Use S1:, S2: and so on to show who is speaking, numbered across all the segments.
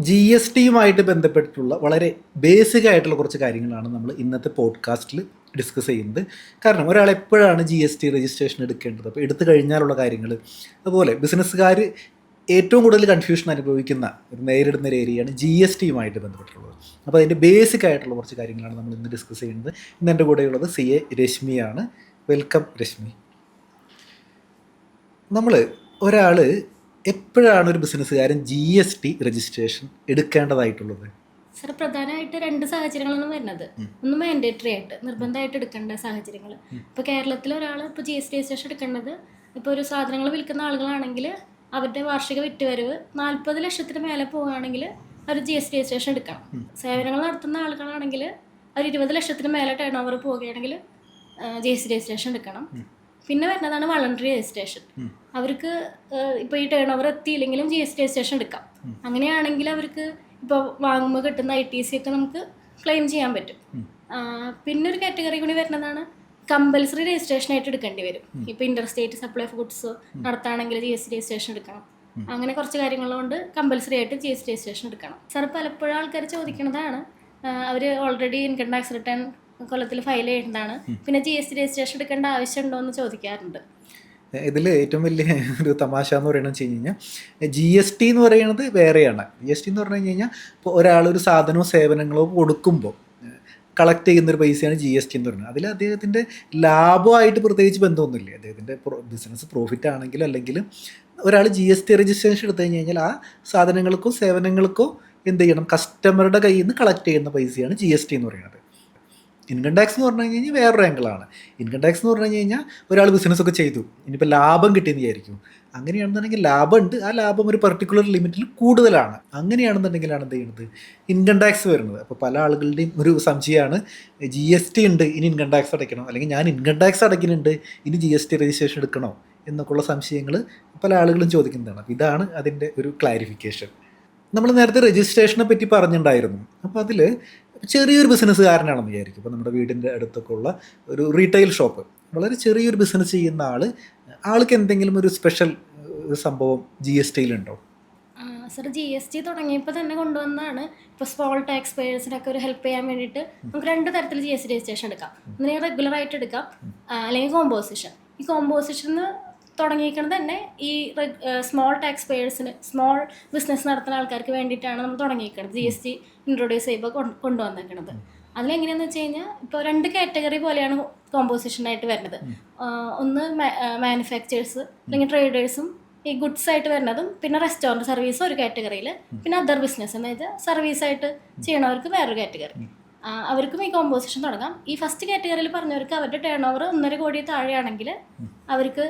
S1: G S ടിയുമായിട്ട് ബന്ധപ്പെട്ടിട്ടുള്ള വളരെ basic ആയിട്ടുള്ള കുറച്ച് കാര്യങ്ങളാണ് നമ്മൾ ഇന്നത്തെ പോഡ്കാസ്റ്റിൽ ഡിസ്കസ് ചെയ്യുന്നത്. കാരണം ഒരാൾ എപ്പോഴാണ് ജി എസ് ടി രജിസ്ട്രേഷൻ എടുക്കേണ്ടത്, അപ്പോൾ എടുത്തു കഴിഞ്ഞാലുള്ള കാര്യങ്ങൾ, അതുപോലെ ബിസിനസ്സുകാർ ഏറ്റവും കൂടുതൽ കൺഫ്യൂഷൻ അനുഭവിക്കുന്ന നേരിടുന്ന ഒരു ഏരിയയാണ് ജി എസ് ടിയുമായിട്ട് ബന്ധപ്പെട്ടിട്ടുള്ളത്. അപ്പോൾ അതിൻ്റെ ബേസിക് ആയിട്ടുള്ള കുറച്ച് കാര്യങ്ങളാണ് നമ്മൾ ഇന്ന് ഡിസ്കസ് ചെയ്യുന്നത്. ഇന്ന് എൻ്റെ കൂടെയുള്ളത് CA രശ്മിയാണ്. വെൽക്കം രശ്മി. നമ്മൾ ഒരാൾ എപ്പോഴാണ് ഒരു ബിസിനസ്സുകാരൻ ജി എസ് ടി രജിസ്ട്രേഷൻ എടുക്കേണ്ടതായിട്ടുള്ളത്?
S2: സർ, പ്രധാനമായിട്ട് രണ്ട് സാഹചര്യങ്ങളാണ് വരുന്നത്. ഒന്ന് മാൻഡേറ്ററി ആയിട്ട് നിർബന്ധമായിട്ട് എടുക്കേണ്ട സാഹചര്യങ്ങൾ. ഇപ്പോൾ കേരളത്തിൽ ഒരാൾ ഇപ്പോൾ ജി എസ് ടി രജിസ്ട്രേഷൻ എടുക്കേണ്ടത്, ഇപ്പോൾ ഒരു സാധനങ്ങൾ വിൽക്കുന്ന ആളുകളാണെങ്കിൽ അവരുടെ വാർഷിക വിറ്റുവരവ് 40 ലക്ഷത്തിന് മേലെ പോവുകയാണെങ്കിൽ അവർ ജി എസ് ടി രജിസ്ട്രേഷൻ എടുക്കണം. സേവനങ്ങൾ നടത്തുന്ന ആളുകളാണെങ്കിൽ അവർ 20 ലക്ഷത്തിന് മേലെ ടേൺ ഓവർ പോവുകയാണെങ്കിൽ ജി എസ് ടി രജിസ്ട്രേഷൻ എടുക്കണം. പിന്നെ വരുന്നതാണ് വളണ്ടറി രജിസ്ട്രേഷൻ. അവർക്ക് ഇപ്പോൾ ഈ ടേൺ ഓവർ എത്തിയില്ലെങ്കിലും ജി എസ് ടി രജിസ്ട്രേഷൻ എടുക്കാം. അങ്ങനെയാണെങ്കിൽ അവർക്ക് ഇപ്പോൾ വാങ്ങുമ്പോൾ കിട്ടുന്ന ITC ഒക്കെ നമുക്ക് ക്ലെയിം ചെയ്യാൻ പറ്റും. പിന്നെ ഒരു കാറ്റഗറി കൂടി വരുന്നതാണ് കമ്പൽസറി രജിസ്ട്രേഷൻ ആയിട്ട് എടുക്കേണ്ടി വരും. ഇപ്പോൾ ഇൻ്റർ സ്റ്റേറ്റ് സപ്ലൈ ഓഫ് ഗുഡ്സ് നടത്തുകയാണെങ്കിൽ ജി എസ് ടി രജിസ്ട്രേഷൻ എടുക്കണം. അങ്ങനെ കുറച്ച് കാര്യങ്ങളുകൊണ്ട് കമ്പൽസറി ആയിട്ട് ജി എസ് ടി രജിസ്ട്രേഷൻ എടുക്കണം. സാർ, പലപ്പോഴും ആൾക്കാർ ചോദിക്കുന്നതാണ്, അവർ ഓൾറെഡി ഇൻകം ടാക്സ് റിട്ടേൺ കൊല്ലത്തിൽ ഫയൽ ചെയ്യേണ്ടതാണ്, പിന്നെ ജി എസ് ടി രജിസ്ട്രേഷൻ എടുക്കേണ്ട ആവശ്യമുണ്ടോ എന്ന് ചോദിക്കാറുണ്ട്.
S1: ഇതിൽ ഏറ്റവും വലിയ ഒരു തമാശ എന്ന് പറയുന്നത് വെച്ച് കഴിഞ്ഞാൽ ജി എസ് ടി എന്ന് പറയുന്നത് വേറെയാണ്. ജി എസ് ടി എന്ന് പറഞ്ഞു കഴിഞ്ഞാൽ ഇപ്പോൾ ഒരാളൊരു സാധനവും സേവനങ്ങളോ കൊടുക്കുമ്പോൾ കളക്ട് ചെയ്യുന്നൊരു പൈസയാണ് ജി എസ് ടി എന്ന് പറയുന്നത്. അതിൽ അദ്ദേഹത്തിൻ്റെ ലാഭമായിട്ട് പ്രത്യേകിച്ച് ബന്ധമൊന്നുമില്ല. അദ്ദേഹത്തിൻ്റെ ബിസിനസ് പ്രോഫിറ്റ് ആണെങ്കിലും അല്ലെങ്കിലും ഒരാൾ ജി എസ് ടി രജിസ്ട്രേഷൻ എടുത്തു കഴിഞ്ഞാൽ ആ സാധനങ്ങൾക്കോ സേവനങ്ങൾക്കോ എന്ത് ചെയ്യണം, കസ്റ്റമറുടെ കയ്യിൽ നിന്ന് കളക്ട് ചെയ്യുന്ന പൈസയാണ് ജി എസ് ടി എന്ന് പറയുന്നത്. ഇൻകം ടാക്സ് എന്ന് പറഞ്ഞു കഴിഞ്ഞാൽ വേറൊരു ആംഗിളാണ്. ഇൻകം ടാക്സ് എന്ന് പറഞ്ഞു കഴിഞ്ഞാൽ ഒരാൾ ബിസിനസ്സൊക്കെ ചെയ്തു, ഇനിയിപ്പോൾ ലാഭം കിട്ടിയെന്ന് വിചാരിക്കും. അങ്ങനെയാണെന്നുണ്ടെങ്കിൽ ലാഭമുണ്ട്, ആ ലാഭം ഒരു പർട്ടിക്കുലർ ലിമിറ്റിൽ കൂടുതലാണ്. അങ്ങനെയാണെന്നുണ്ടെങ്കിലാണ് എന്ത് ചെയ്യുന്നത്, ഇൻകം ടാക്സ് വരുന്നത്. അപ്പോൾ പല ആളുകളുടെയും ഒരു സംശയമാണ്, ജി എസ് ടി ഉണ്ട് ഇനി ഇൻകം ടാക്സ് അടയ്ക്കണം, അല്ലെങ്കിൽ ഞാൻ ഇൻകം ടാക്സ് അടയ്ക്കുന്നുണ്ട് ഇനി ജി എസ് ടി രജിസ്ട്രേഷൻ എടുക്കണോ എന്നൊക്കെയുള്ള സംശയങ്ങൾ പല ആളുകളും ചോദിക്കുന്നതാണ്. അപ്പോൾ ഇതാണ് അതിൻ്റെ ഒരു ക്ലാരിഫിക്കേഷൻ. നമ്മൾ നേരത്തെ രജിസ്ട്രേഷനെ പറ്റി പറഞ്ഞിട്ടുണ്ടായിരുന്നു. അപ്പോൾ അതിൽ ചെറിയൊരു ബിസിനസ്സുകാരനാണെന്ന് വിചാരിക്കും. ഇപ്പോൾ നമ്മുടെ വീടിൻ്റെ അടുത്തൊക്കെ ഉള്ള ഒരു റീറ്റെയിൽ ഷോപ്പ്, വളരെ ചെറിയൊരു ബിസിനസ് ചെയ്യുന്ന ആൾക്ക് എന്തെങ്കിലും ഒരു സ്പെഷ്യൽ സംഭവം ജി എസ് ടിയിലുണ്ടോ?
S2: സർ, ജി എസ് ടി തുടങ്ങിയപ്പോൾ തന്നെ കൊണ്ടുവന്നതാണ്. ഇപ്പോൾ സ്മോൾ ടാക്സ് പേയേഴ്സിനൊക്കെ ഒരു ഹെൽപ്പ് ചെയ്യാൻ വേണ്ടിയിട്ട് നമുക്ക് 2 തരത്തിൽ ജി എസ് ടി രജിസ്ട്രേഷൻ എടുക്കാം. ഒന്നിനെ റെഗുലറായിട്ട് എടുക്കാം, അല്ലെങ്കിൽ കോമ്പോസിഷൻ. ഈ കോമ്പോസിഷന് തുടങ്ങിയിരിക്കുന്നത് തന്നെ ഈ സ്മോൾ ടാക്സ് പേയേഴ്സിന്, സ്മോൾ ബിസിനസ് നടത്തുന്ന ആൾക്കാർക്ക് വേണ്ടിയിട്ടാണ് നമ്മൾ തുടങ്ങിയിരിക്കുന്നത്. ജി എസ് ടി ഇൻട്രൊഡ്യൂസ് ചെയ്യുമ്പോൾ കൊണ്ടുവന്നേക്കുന്നത്. അതിലെങ്ങനെയാണെന്ന് വെച്ച് കഴിഞ്ഞാൽ ഇപ്പോൾ 2 കാറ്റഗറി പോലെയാണ് കോമ്പോസിഷനായിട്ട് വരുന്നത്. ഒന്ന് മാനുഫാക്ചേഴ്സ് അല്ലെങ്കിൽ ട്രേഡേഴ്സും ഈ ഗുഡ്സ് ആയിട്ട് വരുന്നതും, പിന്നെ റെസ്റ്റോറൻറ്റ് സർവീസ് ഒരു കാറ്റഗറിയിൽ, പിന്നെ അതർ ബിസിനസ് എന്ന് വെച്ചാൽ സർവീസായിട്ട് ചെയ്യണവർക്ക് വേറൊരു കാറ്റഗറി. അവർക്കും ഈ കോമ്പോസിഷൻ തുടങ്ങാം. ഈ ഫസ്റ്റ് കാറ്റഗറിയിൽ പറഞ്ഞവർക്ക് അവരുടെ ടേൺ ഓവർ 1.5 കോടി താഴെയാണെങ്കിൽ അവർക്ക്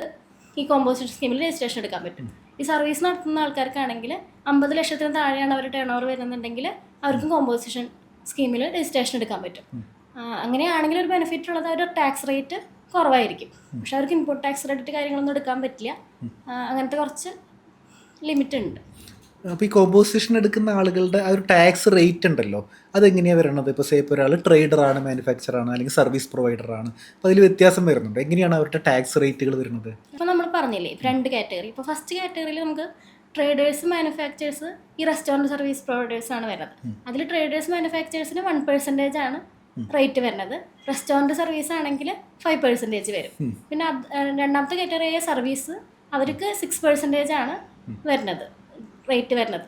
S2: ഈ കോമ്പോസിഷൻ സ്കീമിൽ രജിസ്ട്രേഷൻ എടുക്കാൻ പറ്റും. ഈ സർവീസ് നടത്തുന്ന ആൾക്കാർക്കാണെങ്കിൽ 50 ലക്ഷത്തിന് താഴെയാണ് അവർ ടേൺ ഓവർ വരുന്നുണ്ടെങ്കിൽ അവർക്കും കോമ്പോസിഷൻ സ്കീമിൽ രജിസ്ട്രേഷൻ എടുക്കാൻ പറ്റും. അങ്ങനെയാണെങ്കിൽ ഒരു ബെനിഫിറ്റ് ഉള്ളത് അവരുടെ ടാക്സ് റേറ്റ് കുറവായിരിക്കും. പക്ഷെ അവർക്ക് ഇൻപുട്ട് ടാക്സ് ക്രെഡിറ്റ് കാര്യങ്ങളൊന്നും എടുക്കാൻ പറ്റില്ല. അങ്ങനത്തെ കുറച്ച് ലിമിറ്റ് ഉണ്ട്.
S1: അപ്പോൾ ഈ കോമ്പോസിഷൻ എടുക്കുന്ന ആളുകളുടെ ആ ഒരു ടാക്സ് റേറ്റ് ഉണ്ടല്ലോ, അതെങ്ങനെയാണ് വരണത്? ഇപ്പോൾ ഇപ്പോൾ ഒരാൾ ട്രേഡറാണ്, മാനുഫാക്ചറാണ്, അല്ലെങ്കിൽ സർവീസ് പ്രൊവൈഡറാണ്, അപ്പോൾ അതിൽ വ്യത്യാസം വരുന്നുണ്ട്. എങ്ങനെയാണ് അവരുടെ ടാക്സ് റേറ്റുകൾ വരുന്നത്?
S2: ഇപ്പോൾ നമ്മൾ പറഞ്ഞില്ലേ 2 കാറ്റഗറി. ഇപ്പോൾ ഫസ്റ്റ് കാറ്റഗറിയിൽ നമുക്ക് ട്രേഡേഴ്സ്, മാനുഫാക്ചേഴ്സ്, ഈ റെസ്റ്റോറൻറ്റ് സർവീസ് പ്രൊവൈഡേഴ്സാണ് വരുന്നത്. അതിൽ ട്രേഡേഴ്സ് മാനുഫാക്ചേഴ്സിന് 1% ആണ് റേറ്റ് വരുന്നത്. റെസ്റ്റോറൻറ്റ് സർവീസ് ആണെങ്കിൽ 5% വരും. പിന്നെ രണ്ടാമത്തെ കാറ്റഗറിയായ സർവീസ്, അവർക്ക് 6% ആണ് വരുന്നത്, റേറ്റ് വരുന്നത്.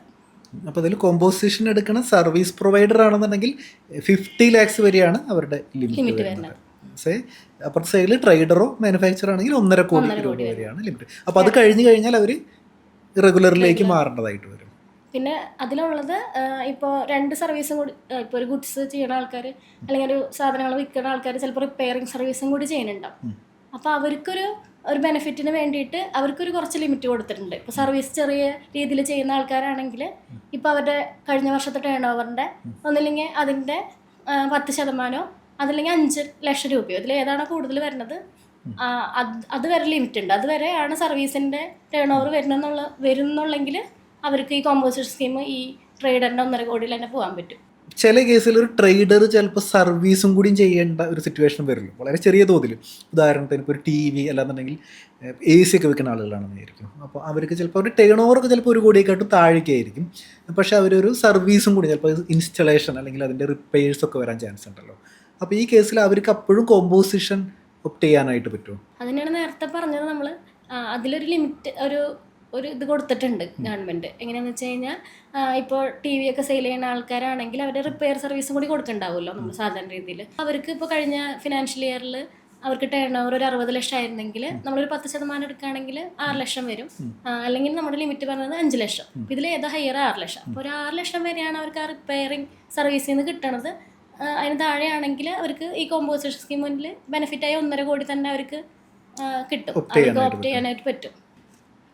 S1: അപ്പോൾ അതിൽ കോമ്പോസിഷൻ എടുക്കുന്ന സർവീസ് പ്രൊവൈഡർ ആണെന്നുണ്ടെങ്കിൽ 50 lakhs വരെയാണ് അവരുടെ ലിമിറ്റ് വരുന്നത്. അപ്പുറത്തെ സൈഡിൽ ട്രേഡറോ മാനുഫാക്ചർ ആണെങ്കിൽ 1.5 കോടി വരെയാണ് ലിമിറ്റ്. അപ്പോൾ അത് കഴിഞ്ഞ് കഴിഞ്ഞാൽ അവർ റെഗുലറിലേക്ക് മാറേണ്ടതായിട്ട് വരും.
S2: പിന്നെ അതിലുള്ളത് ഇപ്പോൾ 2 സർവീസും കൂടി, ഇപ്പോൾ ഒരു ഗുഡ്സ് ചെയ്യുന്ന ആൾക്കാർ അല്ലെങ്കിൽ ഒരു സാധനങ്ങൾ വിൽക്കുന്ന ആൾക്കാർ ചിലപ്പോൾ റിപ്പയറിങ് സർവീസും കൂടി ചെയ്യുന്നുണ്ടാവും. അപ്പോൾ അവർക്കൊരു ബെനിഫിറ്റിന് വേണ്ടിയിട്ട് അവർക്കൊരു കുറച്ച് ലിമിറ്റ് കൊടുത്തിട്ടുണ്ട്. ഇപ്പോൾ സർവീസ് ചെറിയ രീതിയിൽ ചെയ്യുന്ന ആൾക്കാരാണെങ്കിൽ ഇപ്പോൾ അവരുടെ കഴിഞ്ഞ വർഷത്തെ ടേൺ ഓവറിൻ്റെ ഒന്നില്ലെങ്കിൽ അതിൻ്റെ 10%, അതല്ലെങ്കിൽ 5 ലക്ഷം രൂപയോ, ഇതിൽ ഏതാണോ കൂടുതൽ വരുന്നത് അതുവരെ ലിമിറ്റ് ഉണ്ട്. അതുവരെയാണ് സർവീസിൻ്റെ ടേൺ ഓവർ വരുന്നുള്ളെങ്കിൽ അവർക്ക് ഈ കോമ്പോസിഷൻ സ്കീം ഈ ട്രേഡറിൻ്റെ 1.5 കോടിയിൽ തന്നെ പോകാൻ പറ്റും.
S1: ചില കേസിൽ ഒരു ട്രേഡർ ചിലപ്പോൾ സർവീസും കൂടിയും ചെയ്യേണ്ട ഒരു സിറ്റുവേഷൻ വരുള്ളൂ, വളരെ ചെറിയ തോതിൽ. ഉദാഹരണത്തിന് ഇപ്പോൾ ഒരു ടി വി അല്ലാന്നുണ്ടെങ്കിൽ AC ഒക്കെ വെക്കുന്ന ആളുകളാണെന്ന് വിചാരിക്കും. അപ്പോൾ അവർക്ക് ചിലപ്പോൾ ഒരു ടേൺ ഓവറൊക്കെ ചിലപ്പോൾ 1 കോടിയെക്കാട്ടും താഴേക്കായിരിക്കും. പക്ഷേ അവരൊരു സർവീസും കൂടി ചിലപ്പോൾ ഇൻസ്റ്റലേഷൻ അല്ലെങ്കിൽ അതിൻ്റെ റിപ്പയേഴ്സൊക്കെ വരാൻ ചാൻസ് ഉണ്ടല്ലോ. അപ്പോൾ ഈ കേസിൽ അവർക്ക് അപ്പോഴും കോമ്പോസിഷൻ ഒപ്റ്റ് ചെയ്യാനായിട്ട് പറ്റുമോ?
S2: അതിനാണ് നേരത്തെ പറഞ്ഞത് നമ്മൾ അതിലൊരു ലിമിറ്റ് ഒരു ഇത് കൊടുത്തിട്ടുണ്ട് ഗവൺമെൻറ്. എങ്ങനെയാണെന്ന് വെച്ച് കഴിഞ്ഞാൽ ഇപ്പോൾ ടി വി ഒക്കെ സെയിൽ ചെയ്യുന്ന ആൾക്കാരാണെങ്കിൽ അവരുടെ റിപ്പയർ സർവീസും കൂടി കൊടുക്കണ്ടാവുമല്ലോ നമ്മൾ സാധാരണ രീതിയിൽ. അവർക്ക് ഇപ്പോൾ കഴിഞ്ഞ ഫിനാൻഷ്യൽ ഇയറിൽ അവർക്ക് ടേൺ ഓവർ ഒരു 60 ലക്ഷം ആയിരുന്നെങ്കിൽ നമ്മളൊരു 10% എടുക്കുകയാണെങ്കിൽ 6 ലക്ഷം വരും. അല്ലെങ്കിൽ നമ്മുടെ ലിമിറ്റ് പറഞ്ഞത് 5 ലക്ഷം. ഇതിൽ ഏതാ ഹയർ 6 ലക്ഷം. അപ്പോൾ ഒരു 6 ലക്ഷം വരെയാണ് അവർക്ക് ആ റിപ്പയറിങ് സർവീസിൽ നിന്ന് കിട്ടണത്. അതിന് താഴെയാണെങ്കിൽ അവർക്ക് ഈ കോമ്പോസിഷൻ സ്കീമിൽ ബെനിഫിറ്റായി 1.5 കോടി തന്നെ അവർക്ക് കിട്ടും, അവർക്ക് ഓപ്റ്റ് ചെയ്യാനായിട്ട് പറ്റും.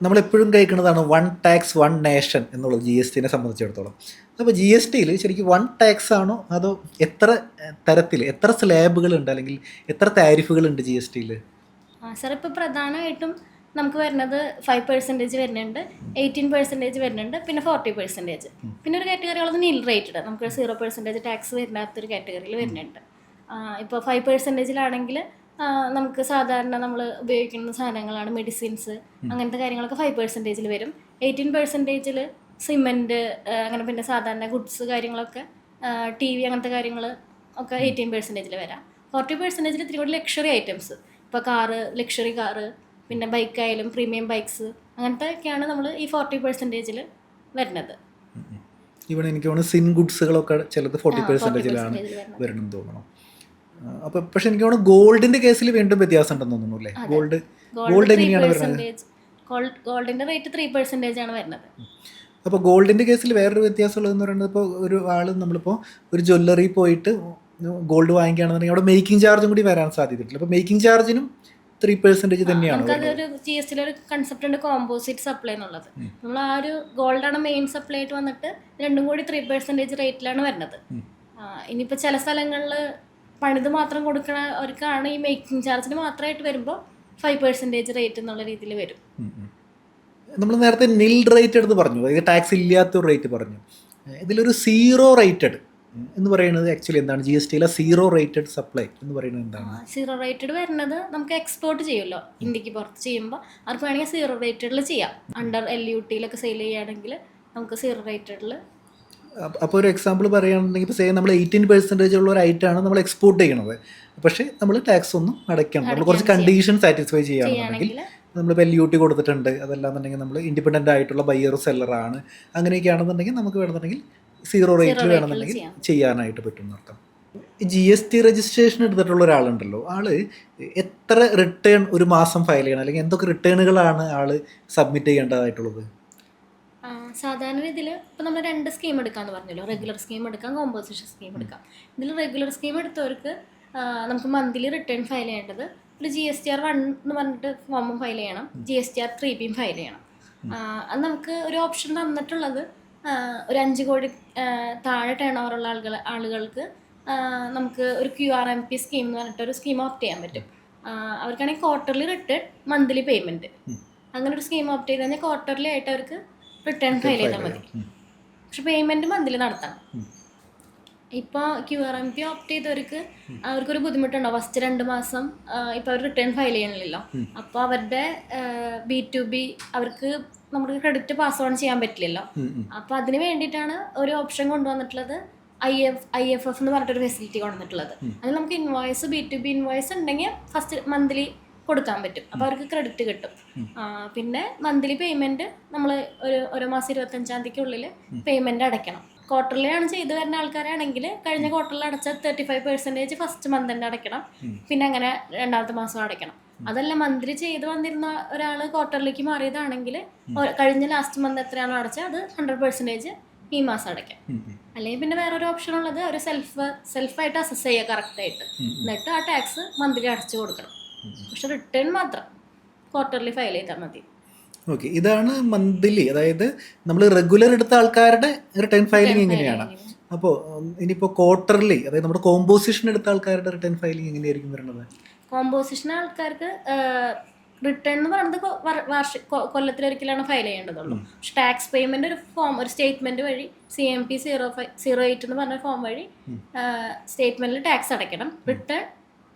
S1: നമ്മളെപ്പോഴും കേൾക്കുന്നതാണ് 1 ടാക്സ് 1 നേഷൻ എന്നുള്ളത് GSTനെ സംബന്ധിച്ചിടത്തോളം. അപ്പോൾ GSTയിൽ ശരിക്കും 1 ടാക്സ് ആണോ അതോ എത്ര തരത്തിൽ എത്ര സ്ലാബുകളുണ്ട് അല്ലെങ്കിൽ എത്ര താരിഫുകളുണ്ട് GSTയിൽ?
S2: സാർ ഇപ്പോൾ പ്രധാനമായിട്ടും നമുക്ക് വരുന്നത് 5% വരുന്നുണ്ട്, 18% വരുന്നുണ്ട്, പിന്നെ 40%. പിന്നെ ഒരു കാറ്റഗറി ഉള്ളത് നിൽ റേറ്റഡ്, നമുക്ക് 0% ടാക്സ് വരുന്നാത്തൊരു കാറ്റഗറിയിൽ വരുന്നുണ്ട്. ഇപ്പോൾ 5%ലാണെങ്കിൽ നമുക്ക് സാധാരണ നമ്മൾ ഉപയോഗിക്കുന്ന സാധനങ്ങളാണ് മെഡിസിൻസ്, അങ്ങനത്തെ കാര്യങ്ങളൊക്കെ 5%ൽ വരും. 18%ൽ സിമെൻറ്റ്, അങ്ങനെ പിന്നെ സാധാരണ ഗുഡ്സ് കാര്യങ്ങളൊക്കെ TV അങ്ങനത്തെ കാര്യങ്ങൾ ഒക്കെ 18%ൽ വരാം. 40%ൽ ഇത്തിരി കൂടി ലക്ഷറി ഐറ്റംസ്, ഇപ്പോൾ കാറ്, ലക്ഷറി കാറ്, പിന്നെ ബൈക്കായാലും പ്രീമിയം ബൈക്സ്, അങ്ങനത്തെ ഒക്കെയാണ് നമ്മൾ ഈ 40%ൽ വരുന്നത്.
S1: ഇവിടെ എനിക്ക് തോന്നുന്നു സിൻ ഗുഡ്സുകളൊക്കെ ചിലത് 40%ലാണ് വരണമെന്ന് തോന്നണം. അപ്പോൾ പക്ഷെ എനിക്ക് തോന്നുന്നു ഗോൾഡിൻ്റെ കേസിൽ വീണ്ടും വ്യത്യാസം ഉണ്ടെന്ന് തോന്നുന്നു അല്ലേ? ഗോൾഡ് എങ്ങനെയാണ് വരുന്നത്?
S2: ഗോൾഡിൻ്റെ റേറ്റ് 3% ആണ് വരുന്നത്.
S1: അപ്പോൾ ഗോൾഡിൻ്റെ കേസിൽ വേറൊരു വ്യത്യാസമുള്ളതെന്ന് പറയുന്നത്, ഇപ്പോൾ ഒരു ആൾ നമ്മളിപ്പോൾ ഒരു ജ്വല്ലറി പോയിട്ട് ഗോൾഡ് വാങ്ങിക്കുകയാണെന്നുണ്ടെങ്കിൽ അവിടെ മേക്കിംഗ് ചാർജും കൂടി വരാൻ സാധ്യതയില്ല. അപ്പോൾ മേക്കിംഗ് ചാർജിനും 3% തന്നെയാണ്.
S2: നമുക്കതൊരു GSTയിലൊരു കൺസെപ്റ്റ് ഉണ്ട്, കോമ്പോസിറ്റ് സപ്ലൈ എന്നുള്ളത്. നമ്മൾ ആ ഒരു ഗോൾഡാണ് മെയിൻ സപ്ലൈ ആയിട്ട് വന്നിട്ട് രണ്ടും കൂടി 3% റേറ്റിലാണ് വരുന്നത്. ഇനിയിപ്പോൾ ചില സ്ഥലങ്ങളിൽ പണിത് മാത്രം കൊടുക്കണവർക്കാണ് ഈ മേക്കിംഗ് ചാർജിന് മാത്രമായിട്ട് വരുമ്പോൾ 5% റേറ്റ് എന്നുള്ള രീതിയിൽ വരും.
S1: നമ്മൾ നേരത്തെ നിൽ റേറ്റ് എടുത്ത് പറഞ്ഞു, അതായത് ടാക്സ് ഇല്ലാത്തൊരു റേറ്റ് പറഞ്ഞു. ഇതിലൊരു സീറോ റേറ്റഡ് എന്ന് പറയുന്നത് ആക്ച്വലി എന്താണ്? GSTയിലെ സീറോ റേറ്റഡ് സപ്ലൈ എന്ന് പറയുന്നത് എന്താണ്?
S2: സീറോ റേറ്റഡ് വരുന്നത് നമുക്ക് എക്സ്പോർട്ട് ചെയ്യുമല്ലോ, ഇന്ത്യക്ക് പുറത്ത് ചെയ്യുമ്പോൾ അവർക്ക് വേണമെങ്കിൽ സീറോ റേറ്റഡിൽ ചെയ്യാം. അണ്ടർ LUTയിലൊക്കെ സെയിൽ ചെയ്യുകയാണെങ്കിൽ നമുക്ക് സീറോ റേറ്റഡിൽ.
S1: അപ്പോൾ ഒരു എക്സാമ്പിൾ പറയുകയാണെന്നുണ്ടെങ്കിൽ ഇപ്പോൾ നമ്മൾ 18% ഉള്ള ഒരു ഐറ്റമാണ് നമ്മൾ എക്സ്പോർട്ട് ചെയ്യണത്, പക്ഷേ നമ്മൾ ടാക്സ് ഒന്നും അടയ്ക്കണം. നമ്മൾ കുറച്ച് കണ്ടീഷൻ സാറ്റിസ്ഫൈ ചെയ്യുകയാണെന്നുണ്ടെങ്കിൽ നമ്മളിപ്പോൾ LUT കൊടുത്തിട്ടുണ്ട്, അതല്ലാന്നുണ്ടെങ്കിൽ നമ്മൾ ഇൻഡിപെൻഡൻ്റ് ആയിട്ടുള്ള ബയ്യർ സെല്ലറാണ്, അങ്ങനെയൊക്കെ ആണെന്നുണ്ടെങ്കിൽ നമുക്ക് വേണമെന്നുണ്ടെങ്കിൽ സീറോ റേറ്റിൽ വേണമെന്നുണ്ടെങ്കിൽ ചെയ്യാനായിട്ട് പറ്റും എന്നർത്ഥം. GST രജിസ്ട്രേഷൻ എടുത്തിട്ടുള്ള ഒരാളുണ്ടല്ലോ, ആള് എത്ര റിട്ടേൺ ഒരു മാസം ഫയൽ ചെയ്യണം, അല്ലെങ്കിൽ എന്തൊക്കെ റിട്ടേണുകളാണ് ആള് സബ്മിറ്റ് ചെയ്യേണ്ടതായിട്ടുള്ളത്?
S2: സാധാരണ രീതിയിൽ ഇപ്പോൾ നമ്മൾ 2 സ്കീം എടുക്കാമെന്ന് പറഞ്ഞല്ലോ, റെഗുലർ സ്കീം എടുക്കാം, കോമ്പോസിഷൻ സ്കീം എടുക്കാം. ഇതിൽ റെഗുലർ സ്കീം എടുത്തവർക്ക് നമുക്ക് മന്ത്ലി റിട്ടേൺ ഫയൽ ചെയ്യേണ്ടത് ഒരു GSTR1 എന്ന് പറഞ്ഞിട്ട് ഫോമും ഫയൽ ചെയ്യണം, GSTR3Bയും ഫയൽ ചെയ്യണം. അത് നമുക്ക് ഒരു ഓപ്ഷൻ തന്നിട്ടുള്ളത് ഒരു 5 കോടി താഴെ ടേൺ ഓവറുള്ള ആളുകൾക്ക് നമുക്ക് ഒരു QRMP സ്കീം എന്ന് പറഞ്ഞിട്ടൊരു സ്കീം ഓപ്റ്റ് ചെയ്യാൻ പറ്റും. അവർക്കാണെങ്കിൽ ക്വാർട്ടർലി റിട്ടേൺ, മന്ത്ലി പേയ്മെൻറ്റ്, അങ്ങനെ ഒരു സ്കീം ഓപ്റ്റ് ചെയ്ത് കഴിഞ്ഞാൽ ക്വാർട്ടർലി ആയിട്ട് അവർക്ക് റിട്ടേൺ ഫയൽ ചെയ്താൽ മതി. പക്ഷെ പേയ്മെൻറ്റ് മന്ത്ലി നടത്തണം. ഇപ്പോൾ QRMP ഓപ്റ്റ് ചെയ്തവർക്ക് അവർക്കൊരു ബുദ്ധിമുട്ടുണ്ടാവും. ഫസ്റ്റ് 2 മാസം ഇപ്പോൾ അവർ റിട്ടേൺ ഫയൽ ചെയ്യണില്ലല്ലോ, അപ്പോൾ അവരുടെ B2B അവർക്ക് നമുക്ക് ക്രെഡിറ്റ് പാസ് ഓൺ ചെയ്യാൻ പറ്റില്ലല്ലോ. അപ്പോൾ അതിന് വേണ്ടിയിട്ടാണ് ഒരു ഓപ്ഷൻ കൊണ്ടുവന്നിട്ടുള്ളത്, IFF എന്ന് പറഞ്ഞിട്ടൊരു ഫെസിലിറ്റി കൊണ്ടുവന്നിട്ടുള്ളത്. അത് നമുക്ക് ഇൻവോയ്സ് B2B ഇൻവോയ്സ് ഉണ്ടെങ്കിൽ ഫസ്റ്റ് മന്ത്ലി കൊടുക്കാൻ പറ്റും, അപ്പോൾ അവർക്ക് ക്രെഡിറ്റ് കിട്ടും. പിന്നെ മന്ത്ലി പേയ്മെൻറ്റ് നമ്മൾ ഒരു മാസം 25-ാം തീയതിക്കുള്ളിൽ പേയ്മെൻറ്റ് അടയ്ക്കണം. ക്വാർട്ടർലി ആണ് ചെയ്തു വരുന്ന ആൾക്കാരാണെങ്കിൽ കഴിഞ്ഞ ക്വാർട്ടറിൽ അടച്ച 35% ഫസ്റ്റ് മന്ത് തന്നെ അടയ്ക്കണം, പിന്നെ അങ്ങനെ രണ്ടാമത്തെ മാസം അടയ്ക്കണം. അതല്ല മന്ത്ലി ചെയ്ത് വന്നിരുന്ന ഒരാൾ ക്വാർട്ടറിലേക്ക് മാറിയതാണെങ്കിൽ കഴിഞ്ഞ ലാസ്റ്റ് മന്ത് എത്രയാണോ അടച്ചത് അത് 100% ഈ മാസം അടയ്ക്കാം. അല്ലെങ്കിൽ പിന്നെ വേറൊരു ഓപ്ഷൻ ഉള്ളത് ഒരു സെൽഫായിട്ട് അസസ് ചെയ്യുക കറക്റ്റായിട്ട്, എന്നിട്ട് ആ ടാക്സ് മന്ത്ലി അടച്ചു കൊടുക്കണം. പക്ഷെ റിട്ടേൺ മാത്രം ക്വാർട്ടർലി ഫയൽ ചെയ്താൽ മതി.
S1: ഓക്കെ, ഇതാണ് മന്ത്ലി, അതായത് നമ്മൾ റെഗുലർ എടുത്ത ആൾക്കാരുടെ റിട്ടേൺ ഫയലിംഗ് എങ്ങനെയാണ്. അപ്പോൾ ഇനിയിപ്പോൾ ക്വാർട്ടർലി, അതായത് നമ്മുടെ കോമ്പോസിഷൻ എടുത്ത ആൾക്കാരുടെ റിട്ടേൺ ഫയലിംഗ് എങ്ങനെയായിരിക്കും വരുന്നത്?
S2: കോമ്പോസിഷൻ ആൾക്കാർക്ക് റിട്ടേൺ എന്ന് പറയുന്നത് കൊല്ലത്തിലൊരിക്കലാണ് ഫയൽ ചെയ്യേണ്ടതുള്ളൂ. പക്ഷെ ടാക്സ് പേയ്മെന്റ് ഒരു ഫോം, ഒരു സ്റ്റേറ്റ്മെന്റ് വഴി CMP 008 എന്ന് പറഞ്ഞ ഫോം വഴി സ്റ്റേറ്റ്മെന്റിൽ ടാക്സ് അടയ്ക്കണം. റിട്ടേൺ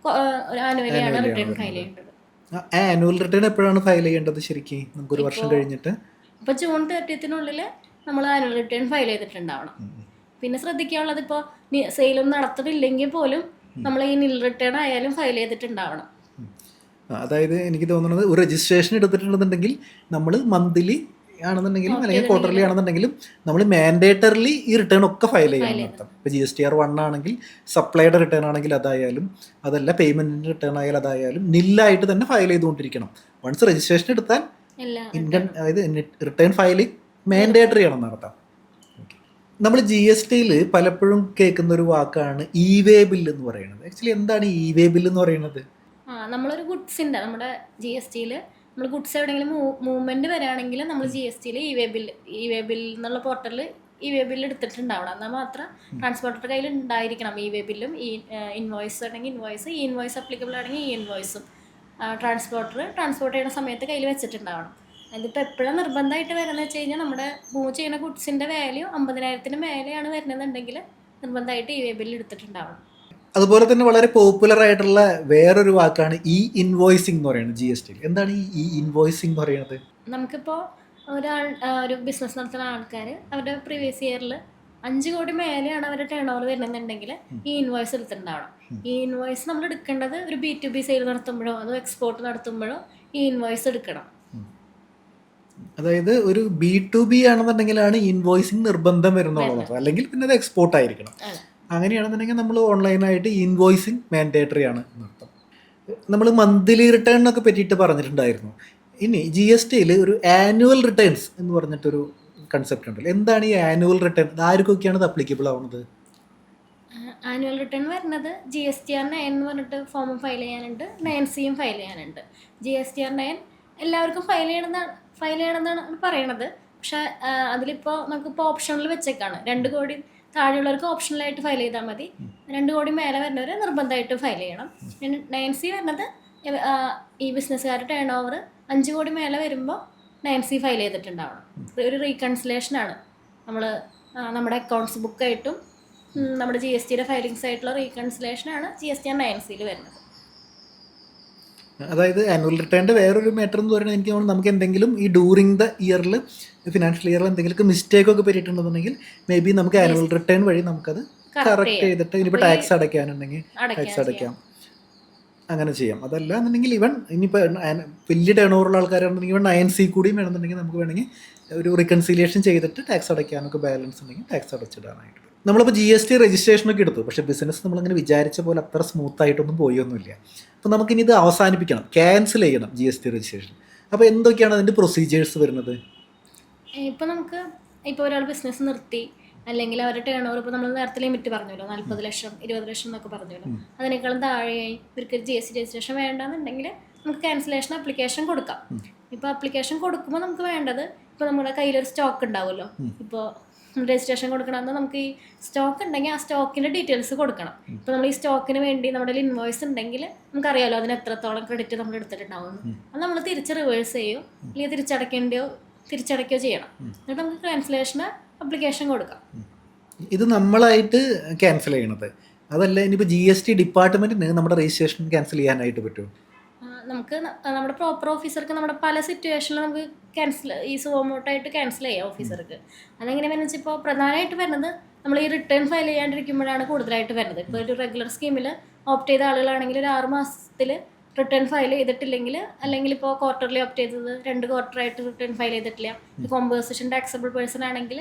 S2: ഒരു ആനുവലിയാണ് റിട്ടേൺ ഫയൽ ചെയ്യേണ്ടത്.
S1: ആനുവൽ റിട്ടേൺ എപ്പോഴാണ് ഫയൽ ചെയ്യേണ്ടത് ശരിക്കും? നമുക്കൊരു വർഷം കഴിഞ്ഞിട്ട്
S2: ഇപ്പോൾ June 30 നമ്മൾ ആനുവൽ റിട്ടേൺ ഫയൽ ചെയ്തിട്ടുണ്ടാവണം. പിന്നെ ശ്രദ്ധിക്കാനുള്ളത്, ഇപ്പോൾ സെയിലൊന്നും നടത്തുന്നില്ലെങ്കിൽ പോലും നമ്മൾ ഈ നിൽ റിട്ടേൺ ആയാലും ഫയൽ ചെയ്തിട്ടുണ്ടാവണം.
S1: അതായത് എനിക്ക് തോന്നുന്നത് ഒരു രജിസ്ട്രേഷൻ എടുത്തിട്ടുണ്ടെന്നുണ്ടെങ്കിൽ നമ്മൾ മന്ത്ലി ആണെന്നുണ്ടെങ്കിലും അല്ലെങ്കിൽ ക്വാർട്ടർലി ആണെന്നുണ്ടെങ്കിലും നമ്മൾ മാൻഡേറ്ററിലി ഈ റിട്ടേൺ ഒക്കെ ഫയൽ ചെയ്യണം അർത്ഥം. ഇപ്പോൾ GSTR 1 ആണെങ്കിൽ സപ്ലൈയുടെ റിട്ടേൺ ആണെങ്കിൽ അതായാലും, അതല്ല പേയ്മെൻറ്റിൻ്റെ റിട്ടേൺ ആയാലും അതായാലും നില്ലായിട്ട് തന്നെ ഫയൽ ചെയ്തുകൊണ്ടിരിക്കണം. വൺസ് രജിസ്ട്രേഷൻ എടുത്താൽ ഇൻകം, അതായത് റിട്ടേൺ ഫയലിംഗ് മാൻഡേറ്ററി ആണെന്ന് അർത്ഥം. നമ്മൾ GSTയിൽ പലപ്പോഴും കേൾക്കുന്ന ഒരു വാക്കാണ് ഇ-വേ ബില്ല് എന്ന് പറയുന്നത്. ആക്ച്വലി എന്താണ് ഇ-വേ ബില്ല് എന്ന് പറയുന്നത്?
S2: നമ്മളൊരു ഗുഡ്സിൻ്റെ, നമ്മുടെ GSTയിൽ നമ്മൾ ഗുഡ്സ് എവിടെയെങ്കിലും മൂവ്മെൻറ്റ് വരികയാണെങ്കിൽ നമ്മൾ GSTയിൽ ഇ-വേ ബില്ല് എന്നുള്ള പോർട്ടലിൽ ഇ-വേ ബില്ല് എടുത്തിട്ടുണ്ടാവണം. എന്നാൽ മാത്രം ട്രാൻസ്പോർട്ടറുടെ കയ്യിൽ ഉണ്ടായിരിക്കണം ഇ-വേ ബില്ലും. ഇൻവോയ്സ് ആണെങ്കിൽ ഇൻവോയ്സ്, ഇൻവോയ്സ് അപ്ലിക്കബിൾ ആണെങ്കിൽ ഇൻവോയ്സും ട്രാൻസ്പോർട്ട് ചെയ്യുന്ന സമയത്ത് കയ്യിൽ വെച്ചിട്ടുണ്ടാവണം. അതിപ്പോൾ എപ്പോഴും നിർബന്ധമായിട്ട് വരുന്നത് വെച്ച് കഴിഞ്ഞാൽ നമ്മുടെ മൂവ് ചെയ്യുന്ന ഗുഡ്സിൻ്റെ വാല്യൂ 50,000 മേലെയാണ് വരുന്നതെന്നുണ്ടെങ്കിൽ നിർബന്ധമായിട്ട് ഇ-വേ ബില്ല് എടുത്തിട്ടുണ്ടാവണം.
S1: അതുപോലെ തന്നെ വളരെ പോപ്പുലർ ആയിട്ടുള്ള വേറൊരു വാക്കാണ് ഇൻവോയ്സിംഗ് എന്ന് പറയുന്നത് GSTയിൽ. എന്താണ് ഈ ഇൻവോയ്സിംഗ് എന്ന് പറയുന്നത്?
S2: നമുക്കിപ്പോൾ ഒരു ബിസിനസ് നടത്തുന്ന ആൾക്കാർ അവരുടെ പ്രീവിയസ് ഇയറിൽ 5 കോടി മേലെയാണ് അവരുടെ ടേൺ ഓവർ വരുന്നുണ്ടെങ്കിൽ ഈ ഇൻവോയ്സ് എടുത്തിട്ടുണ്ടാവണം. ഈ ഇൻവോയ്സ് നമ്മൾ എടുക്കേണ്ടത് ഒരു B2B സെയിൽ നടത്തുമ്പോഴോ അതോ എക്സ്പോർട്ട് നടത്തുമ്പോഴോ ഈ ഇൻവോയ്സ് എടുക്കണം.
S1: അതായത് ഒരു B2B ആണെന്നുണ്ടെങ്കിലാണ് ഇൻവോയ്സിംഗ് നിർബന്ധം വരുന്നുള്ളത്, അല്ലെങ്കിൽ പിന്നെ അത് എക്സ്പോർട്ട് ആയിരിക്കണം. അങ്ങനെയാണെന്നുണ്ടെങ്കിൽ നമ്മൾ ഓൺലൈനായിട്ട് ഇൻവോയ്സിങ് മാൻഡേറ്ററി ആണ് എന്നർത്ഥം. നമ്മൾ മന്ത്ലി റിട്ടേണിനൊക്കെ പറ്റിയിട്ട് പറഞ്ഞിട്ടുണ്ടായിരുന്നു. ഇനി GSTയിൽ ഒരു ആനുവൽ റിട്ടേൺസ് എന്ന് പറഞ്ഞിട്ടൊരു കൺസെപ്റ്റ് ഉണ്ടല്ലോ. എന്താണ് ഈ ആനുവൽ റിട്ടേൺ? ആർക്കൊക്കെയാണ് ഇത് അപ്ലിക്കബിൾ ആവുന്നത്?
S2: ആനുവൽ റിട്ടേൺ വരുന്നത് GSTR 9 എന്ന് പറഞ്ഞിട്ട് ഫോം ഫയൽ ചെയ്യാനുണ്ട്, 9Cയും ഫയൽ ചെയ്യാനുണ്ട്. GSTR 9 എല്ലാവർക്കും ഫയൽ ചെയ്യണമെന്നാണ് പറയണത്. പക്ഷേ അതിലിപ്പോൾ നമുക്കിപ്പോൾ ഓപ്ഷനിൽ വെച്ചേക്കാണ്. 2 കോടി താഴെയുള്ളവർക്ക് ഓപ്ഷണലായിട്ട് ഫയൽ ചെയ്താൽ മതി. 2 കോടി മേലെ വരുന്നവർ നിർബന്ധമായിട്ട് ഫയൽ ചെയ്യണം. 9C വരുന്നത് ഈ ബിസിനസ്സുകാരുടെ ടേൺ ഓവർ 5 കോടി മേലെ വരുമ്പോൾ 9C ഫയൽ ചെയ്തിട്ടുണ്ടാവണം. ഒരു റീകൺസിലേഷനാണ്. നമ്മുടെ അക്കൗണ്ട്സ് ബുക്കായിട്ടും നമ്മുടെ GSTയുടെ ഫയലിങ്സ് ആയിട്ടുള്ള റീകൺസിലേഷനാണ് GSTR 9Cയിൽ വരുന്നത്.
S1: അതായത് ആനുവൽ റിട്ടേണിൻ്റെ വേറൊരു മാറ്റർ എന്ന് പറയുന്നത് എനിക്ക് തോന്നുന്നു നമുക്ക് എന്തെങ്കിലും ഈ ഡ്യൂറിങ് ദ ഇയറിൽ, ഫിനാൻഷ്യൽ ഇയറിൽ എന്തെങ്കിലും മിസ്റ്റേക്കൊക്കെ പറ്റിയിട്ടുണ്ടെന്നുണ്ടെങ്കിൽ മേ ബി നമുക്ക് ആനുവൽ റിട്ടേൺ വഴി നമുക്കത് കറക്റ്റ് ചെയ്തിട്ട് ഇനിയിപ്പോൾ ടാക്സ് അടയ്ക്കാനുണ്ടെങ്കിൽ ടാക്സ് അടയ്ക്കാം, അങ്ങനെ ചെയ്യാം. അതല്ല എന്നുണ്ടെങ്കിൽ ഇവൻ ഇനിയിപ്പോൾ വലിയ ടേൺ ഓവറുള്ള ആൾക്കാരാണെന്നുണ്ടെങ്കിൽ ഇവൻ 9C കൂടിയും വേണമെന്നുണ്ടെങ്കിൽ നമുക്ക് വേണമെങ്കിൽ ഒരു റിക്കൺസിലിയേഷൻ ചെയ്തിട്ട് ടാക്സ് അടയ്ക്കാനൊക്കെ ബാലൻസ് ഉണ്ടെങ്കിൽ ടാക്സ് അടച്ചിടാനായിട്ട്. നമ്മളിപ്പോൾ GST രജിസ്ട്രേഷനൊക്കെ എടുത്തു, പക്ഷേ ബിസിനസ് നമ്മളിങ്ങനെ വിചാരിച്ച പോലെ അത്ര സ്മൂത്തായിട്ടൊന്നും പോയൊന്നുമില്ല. അപ്പോൾ നമുക്കിനി ഇത് അവസാനിപ്പിക്കണം, ക്യാൻസൽ ചെയ്യണം GST രജിസ്ട്രേഷൻ. അപ്പോൾ എന്തൊക്കെയാണ് അതിൻ്റെ പ്രൊസീജിയേഴ്സ് വരുന്നത്?
S2: ഇപ്പോൾ ഒരാൾ ബിസിനസ് നിർത്തി, അല്ലെങ്കിൽ അവരുടെ ടേൺ ഓവർ ഇപ്പോൾ നമ്മൾ നേരത്തെ ലിമിറ്റ് പറഞ്ഞല്ലോ, 40 ലക്ഷം 20 ലക്ഷം എന്നൊക്കെ പറഞ്ഞല്ലോ, അതിനേക്കാളും താഴെയായി ഇവർക്ക് GST രജിസ്ട്രേഷൻ വേണ്ടെന്നുണ്ടെങ്കിൽ നമുക്ക് ക്യാൻസലേഷൻ ആപ്ലിക്കേഷൻ കൊടുക്കാം. ഇപ്പോൾ ആപ്ലിക്കേഷൻ കൊടുക്കുമ്പോൾ നമുക്ക് വേണ്ടത്, ഇപ്പോൾ നമ്മുടെ കയ്യിലൊരു സ്റ്റോക്ക് ഉണ്ടാവുമല്ലോ, ഇപ്പോൾ രജിസ്ട്രേഷൻ കൊടുക്കണമെന്ന് നമുക്ക് ഈ സ്റ്റോക്ക് ഉണ്ടെങ്കിൽ ആ സ്റ്റോക്കിൻ്റെ ഡീറ്റെയിൽസ് കൊടുക്കണം. ഇപ്പോൾ നമ്മൾ ഈ സ്റ്റോക്കിന് വേണ്ടി നമ്മുടെ ഇൻവോയ്സ് ഉണ്ടെങ്കിൽ നമുക്കറിയാമല്ലോ അതിന് എത്രത്തോളം ക്രെഡിറ്റ് നമ്മൾ എടുത്തിട്ടുണ്ടാവുമെന്ന്. അത് നമ്മൾ തിരിച്ച് റിവേഴ്സ് ചെയ്യോ അല്ലെങ്കിൽ തിരിച്ചടയ്ക്കുകയോ ചെയ്യണം. എന്നിട്ട് നമുക്ക് ക്യാൻസലേഷന് അപ്ലിക്കേഷൻ കൊടുക്കാം.
S1: ഇത് നമ്മളായിട്ട് ക്യാൻസൽ ചെയ്യണത് അതല്ല, ഇനിയിപ്പോൾ GST ഡിപ്പാർട്ട്മെൻറ്റിന് നമ്മുടെ രജിസ്ട്രേഷൻ ക്യാൻസൽ ചെയ്യാനായിട്ട് പറ്റുമോ?
S2: നമുക്ക് നമ്മുടെ പ്രോപ്പർ ഓഫീസർക്ക് നമ്മുടെ പല സിറ്റുവേഷനിലും നമുക്ക് ഈ സുവമോട്ടായിട്ട് ക്യാൻസൽ ചെയ്യാം ഓഫീസർക്ക്. അതെങ്ങനെ വരുന്നത് വെച്ചാൽ ഇപ്പോൾ പ്രധാനമായിട്ട് വരുന്നത് നമ്മൾ ഈ റിട്ടേൺ ഫയൽ ചെയ്യാണ്ടിരിക്കുമ്പോഴാണ് കൂടുതലായിട്ട് വരുന്നത്. ഇപ്പോൾ ഒരു റെഗുലർ സ്കീമിൽ ഓപ്റ്റ് ചെയ്ത ആളുകളാണെങ്കിൽ ഒരു 6 മാസത്തിൽ റിട്ടേൺ ഫയൽ ചെയ്തിട്ടില്ലെങ്കിൽ, അല്ലെങ്കിൽ ഇപ്പോൾ ക്വാർട്ടർലി ഓപ്റ്റ് ചെയ്തത് 2 ക്വാർട്ടറായിട്ട് റിട്ടേൺ ഫയൽ ചെയ്തിട്ടില്ല, കോമ്പോസിഷൻ ടാക്സബിൾ പേഴ്സൺ ആണെങ്കിൽ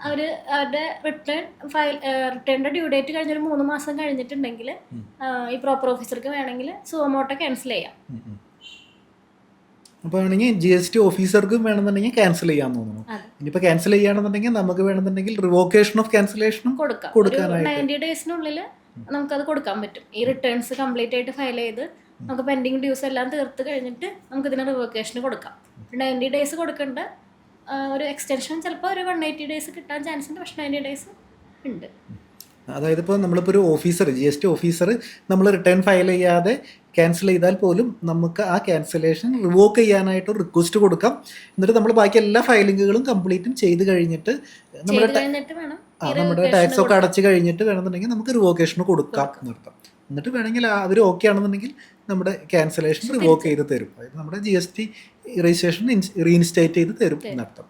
S2: അവരുടെ റിട്ടേണിൻ്റെ ഡ്യൂ ഡേറ്റ് കഴിഞ്ഞൊരു 3 മാസം കഴിഞ്ഞിട്ടുണ്ടെങ്കിൽ ഈ പ്രോപ്പർ ഓഫീസർക്ക് വേണമെങ്കിൽ സുവമോട്ടോ ക്യാൻസൽ ചെയ്യാം.
S1: അപ്പോൾ ആണെങ്കിൽ GST ഓഫീസർക്ക് വേണമെന്നുണ്ടെങ്കിൽ ക്യാൻസൽ ചെയ്യാൻ തോന്നുന്നു. ഇനിയിപ്പോൾ ക്യാൻസൽ ചെയ്യുകയാണെന്നുണ്ടെങ്കിൽ നമുക്ക് വേണമെന്നുണ്ടെങ്കിൽ റിവോക്കേഷൻ ഓഫ് ക്യാൻസലേഷനും കൊടുക്കാനായിട്ട്
S2: 90 ഡേയ്സിനുള്ളിൽ നമുക്കത് കൊടുക്കാൻ പറ്റും. ഈ റിട്ടേൺസ് കംപ്ലീറ്റ് ആയിട്ട് ഫയൽ ചെയ്ത് നമുക്ക് പെൻഡിങ് ഡ്യൂസ് എല്ലാം തീർത്ത് കഴിഞ്ഞിട്ട് നമുക്കിതിന് റിവോക്കേഷന് കൊടുക്കാം. 90 ഡേയ്സ് കൊടുക്കേണ്ട ഒരു എക്സ്റ്റൻഷൻ ചിലപ്പോൾ ഒരു 180 ഡേയ്സ് കിട്ടാൻ ചാൻസ് ഉണ്ട്, പക്ഷേ 90 ഡേയ്സ് ഉണ്ട്.
S1: അതായത് ഇപ്പോൾ നമ്മളിപ്പോൾ ഒരു ഓഫീസർ GST ഓഫീസർ നമ്മൾ റിട്ടേൺ ഫയൽ ചെയ്യാതെ ക്യാൻസൽ ചെയ്താൽ പോലും നമുക്ക് ആ ക്യാൻസലേഷൻ റിവോക്ക് ചെയ്യാനായിട്ട് ഒരു റിക്വസ്റ്റ് കൊടുക്കാം. എന്നിട്ട് നമ്മൾ ബാക്കി എല്ലാ ഫയലിങ്ങുകളും കംപ്ലീറ്റും ചെയ്ത് കഴിഞ്ഞിട്ട് നമ്മുടെ
S2: ചെയ്ത് കഴിഞ്ഞിട്ട് വേണം
S1: നമ്മുടെ ടാക്സ് ഒക്കെ അടച്ച് കഴിഞ്ഞിട്ട് വേണമെന്നുണ്ടെങ്കിൽ നമുക്ക് റിവോക്കേഷന് കൊടുക്കാം നിർത്താം. എന്നിട്ട് വേണമെങ്കിൽ അവർ ഓക്കെ ആണെന്നുണ്ടെങ്കിൽ നമ്മുടെ ക്യാൻസലേഷൻ റിവോക്ക് ചെയ്ത് തരും. അതായത് നമ്മുടെ GST രജിസ്ട്രേഷൻ റീഇൻസ്റ്റേറ്റ് ചെയ്ത് തരും എന്നർത്ഥം.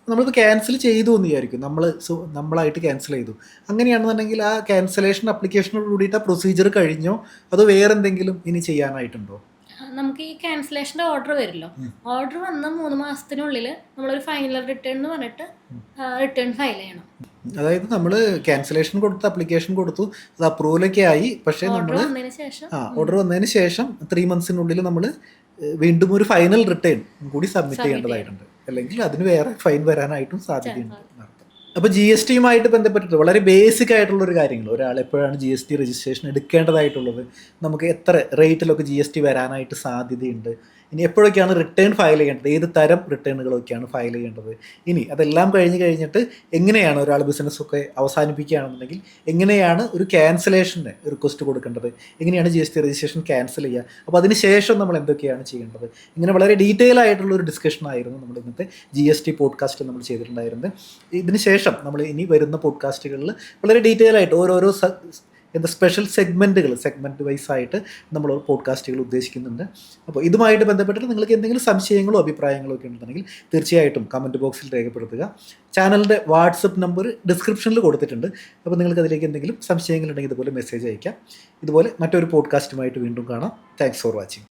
S1: നമ്മളിപ്പോൾ ക്യാൻസൽ ചെയ്തു എന്ന് വിചാരിക്കും, നമ്മളായിട്ട് ക്യാൻസൽ ചെയ്തു. അങ്ങനെയാണെന്നുണ്ടെങ്കിൽ ആ ക്യാൻസലേഷൻ അപ്ലിക്കേഷനോട് കൂടിയിട്ട് ആ പ്രൊസീജിയർ കഴിഞ്ഞോ അതോ വേറെ എന്തെങ്കിലും ഇനി ചെയ്യാനായിട്ടുണ്ടോ?
S2: നമുക്ക് ഈ ക്യാൻസലേഷൻ്റെ ഓർഡർ വരുമല്ലോ, ഓർഡർ വന്ന 3 മാസത്തിനുള്ളിൽ നമ്മളൊരു ഫൈനൽ റിട്ടേൺ എന്ന് പറഞ്ഞിട്ട് റിട്ടേൺ ഫയൽ ചെയ്യണം.
S1: അതായത് നമ്മൾ ക്യാൻസലേഷൻ കൊടുത്ത് അപ്ലിക്കേഷൻ കൊടുത്തു, അത് അപ്രൂവലൊക്കെ ആയി, പക്ഷേ നമ്മൾ ഓർഡർ വന്നതിന് ശേഷം 3 മന്ത്സിനുള്ളിൽ നമ്മൾ വീണ്ടും ഒരു ഫൈനൽ റിട്ടേൺ കൂടി സബ്മിറ്റ് ചെയ്യേണ്ടതായിട്ടുണ്ട്. അല്ലെങ്കിൽ അതിന് വേറെ ഫൈൻ വരാനായിട്ടും സാധ്യതയുണ്ട്. അപ്പോൾ GST യുമായിട്ട് ബന്ധപ്പെട്ടിട്ട് വളരെ ബേസിക് ആയിട്ടുള്ളൊരു കാര്യങ്ങൾ, ഒരാൾ എപ്പോഴാണ് GST രജിസ്ട്രേഷൻ എടുക്കേണ്ടതായിട്ടുള്ളത്, നമുക്ക് എത്ര റേറ്റിലൊക്കെ GST വരാനായിട്ട് സാധ്യതയുണ്ട്, ഇനി എപ്പോഴൊക്കെയാണ് റിട്ടേൺ ഫയൽ ചെയ്യേണ്ടത്, ഏത് തരം റിട്ടേണുകളൊക്കെയാണ് ഫയൽ ചെയ്യേണ്ടത്, ഇനി അതെല്ലാം കഴിഞ്ഞിട്ട് എങ്ങനെയാണ് ഒരാൾ ബിസിനസ്സൊക്കെ അവസാനിപ്പിക്കുകയാണെന്നുണ്ടെങ്കിൽ എങ്ങനെയാണ് ഒരു ക്യാൻസലേഷന് റിക്വസ്റ്റ് കൊടുക്കേണ്ടത്, എങ്ങനെയാണ് GST രജിസ്ട്രേഷൻ ക്യാൻസൽ ചെയ്യുക, അപ്പോൾ അതിന് ശേഷം നമ്മൾ എന്തൊക്കെയാണ് ചെയ്യേണ്ടത്, ഇങ്ങനെ വളരെ ഡീറ്റെയിൽ ആയിട്ടുള്ളൊരു ഡിസ്കഷനായിരുന്നു നമ്മൾ ഇന്നത്തെ GST പോഡ്കാസ്റ്റ് നമ്മൾ ചെയ്തിട്ടുണ്ടായിരുന്നത്. ഇതിന് ശേഷം നമ്മൾ ഇനി വരുന്ന പോഡ്കാസ്റ്റുകളിൽ വളരെ ഡീറ്റെയിൽ ആയിട്ട് ഓരോരോ സ്പെഷ്യൽ സെഗ്മെൻറ്റ് വൈസ് ആയിട്ട് നമ്മൾ പോഡ്കാസ്റ്റുകൾ ഉദ്ദേശിക്കുന്നുണ്ട്. അപ്പോൾ ഇതുമായിട്ട് ബന്ധപ്പെട്ടിട്ട് നിങ്ങൾക്ക് എന്തെങ്കിലും സംശയങ്ങളോ അഭിപ്രായങ്ങളോ ഒക്കെ ഉണ്ടെന്നുണ്ടെങ്കിൽ തീർച്ചയായിട്ടും കമൻറ്റ് ബോക്സിൽ രേഖപ്പെടുത്തുക. ചാനലിൻ്റെ വാട്സപ്പ് നമ്പർ ഡിസ്ക്രിപ്ഷനിൽ കൊടുത്തിട്ടുണ്ട്. അപ്പോൾ നിങ്ങൾക്ക് അതിലേക്ക് എന്തെങ്കിലും സംശയങ്ങളുണ്ടെങ്കിൽ ഇതുപോലെ മെസ്സേജ് അയക്കാം. ഇതുപോലെ മറ്റൊരു പോഡ്കാസ്റ്റുമായിട്ട് വീണ്ടും കാണാം. Thanks for watching.